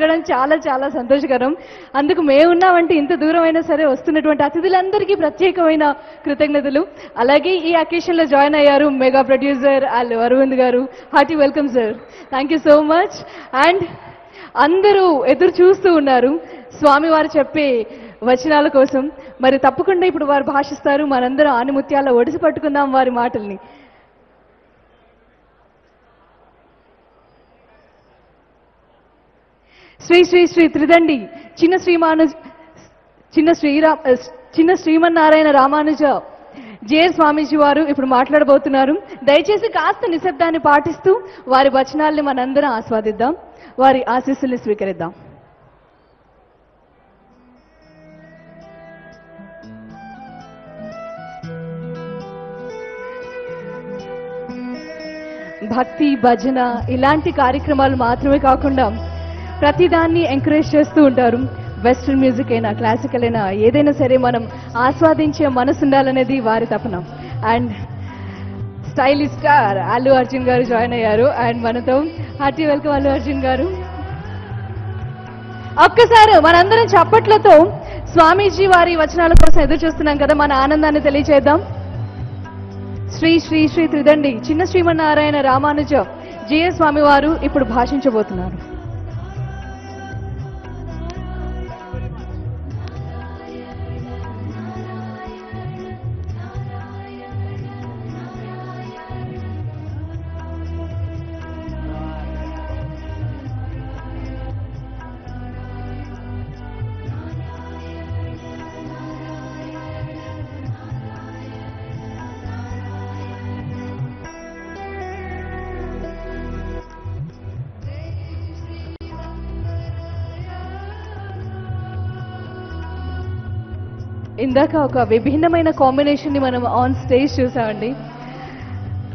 జరగడం చాలా చాలా సంతోషకరం. అందుకు మేమున్నామంటే ఇంత దూరం అయినా సరే వస్తున్నటువంటి అతిథులందరికీ ప్రత్యేకమైన కృతజ్ఞతలు. అలాగే ఈ అకేషన్ లో జాయిన్ అయ్యారు మెగా ప్రొడ్యూసర్ అరవింద్ గారు. Hearty welcome sir. Thank you so much. And అందరూ ఎదురు చూస్తూ ఉన్నారు స్వామివారు చెప్పే వచనాల కోసం. మరి తప్పకుండా ఇప్పుడు వారు భాషిస్తారు. మనందరం ఆనిముత్యాల ఒడిసి పట్టుకుందాం వారి మాటల్ని. శ్రీ శ్రీ శ్రీ త్రిదండి చిన్న శ్రీమన్నారాయణ రామానుజ జేఎస్ స్వామీజీ వారు ఇప్పుడు మాట్లాడబోతున్నారు. దయచేసి కాస్త నిశ్శబ్దాన్ని పాటిస్తూ వారి వచనాల్ని మనందరం ఆస్వాదిద్దాం, వారి ఆశీస్సుల్ని స్వీకరిద్దాం. భక్తి భజన ఇలాంటి కార్యక్రమాలు మాత్రమే కాకుండా ప్రతిదాన్ని ఎంకరేజ్ చేస్తూ ఉంటారు. వెస్ట్రన్ మ్యూజిక్ అయినా క్లాసికల్ అయినా ఏదైనా సరే మనం ఆస్వాదించే మనసు ఉండాలనేది వారి తపన. And stylish star Allu Arjun గారు జాయిన్ అయ్యారు. అండ్ మనతో హార్టీ వెల్కమ్ అల్లు అర్జున్ గారు. ఒక్కసారి మనందరం చప్పట్లతో స్వామీజీ వారి వచనాల కోసం ఎదురు చూస్తున్నాం కదా, మన ఆనందాన్ని తెలియజేద్దాం. శ్రీ శ్రీ శ్రీ త్రిదండి చిన్న శ్రీమన్నారాయణ రామానుజ జేఎస్ స్వామి వారు ఇప్పుడు భాషించబోతున్నారు. ఇందాక ఒక విభిన్నమైన కాంబినేషన్ ని మనం ఆన్ స్టేజ్ చూసామండి.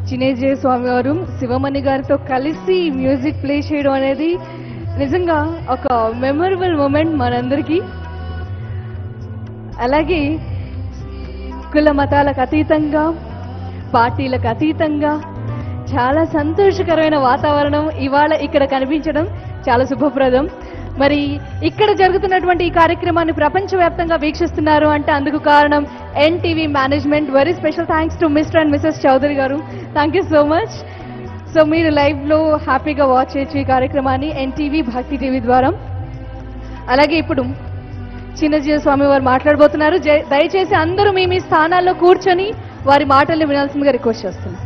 చినేజే స్వామి వారు శివమణి గారితో కలిసి మ్యూజిక్ ప్లే చేయడం అనేది నిజంగా ఒక మెమరబుల్ మూమెంట్ మనందరికీ. అలాగే కుల మతాలకు అతీతంగా పార్టీలకు అతీతంగా చాలా సంతోషకరమైన వాతావరణం ఇవాళ ఇక్కడ కనిపించడం చాలా శుభప్రదం. మరి ఇక్కడ జరుగుతున్నటువంటి ఈ కార్యక్రమాన్ని ప్రపంచవ్యాప్తంగా వీక్షిస్తున్నారు అంటే అందుకు కారణం NTV management. Very special thanks to mister and missus Chowdary garu. Thank you so much. So మీరు లైవ్ లో హ్యాపీగా వాచ్ చేయొచ్చు ఈ కార్యక్రమాన్ని ఎన్టీవీ భక్తి టీవీ ద్వారా. అలాగే ఇప్పుడు చిన్నజీవ స్వామి వారు మాట్లాడబోతున్నారు. దయచేసి అందరూ మీ స్థానాల్లో కూర్చొని వారి మాటల్ని వినాల్సిందిగా రిక్వెస్ట్ చేస్తున్నాను.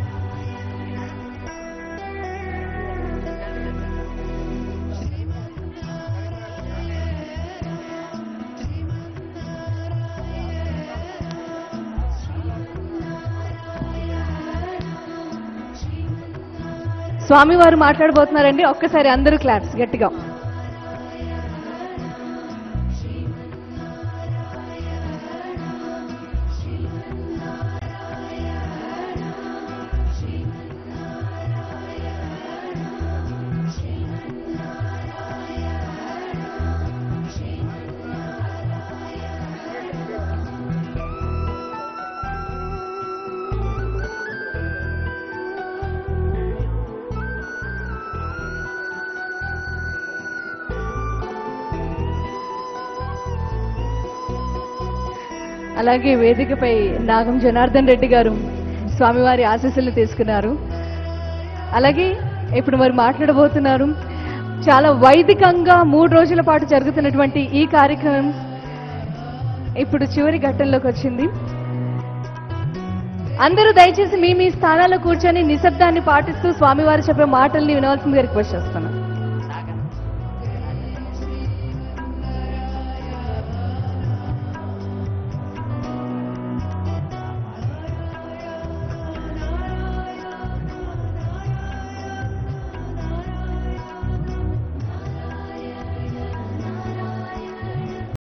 స్వామి వారు మాట్లాడబోతున్నారండి. ఒక్కసారి అందరూ క్లాప్స్ గట్టిగా. అలాగే వేదికపై నాగం జనార్దన్ రెడ్డి గారు స్వామివారి ఆశీస్సులు తీసుకున్నారు. అలాగే ఇప్పుడు మరి మాట్లాడబోతున్నారు. చాలా వైదికంగా 3 రోజుల పాటు జరుగుతున్నటువంటి ఈ కార్యక్రమం ఇప్పుడు చివరి ఘట్టంలోకి వచ్చింది. అందరూ దయచేసి మీ స్థానాల్లో కూర్చొని నిశ్శబ్దాన్ని పాటిస్తూ స్వామివారు చెప్పే మాటల్ని వినవలసిందిగా రిక్వెస్ట్ చేస్తున్నాను.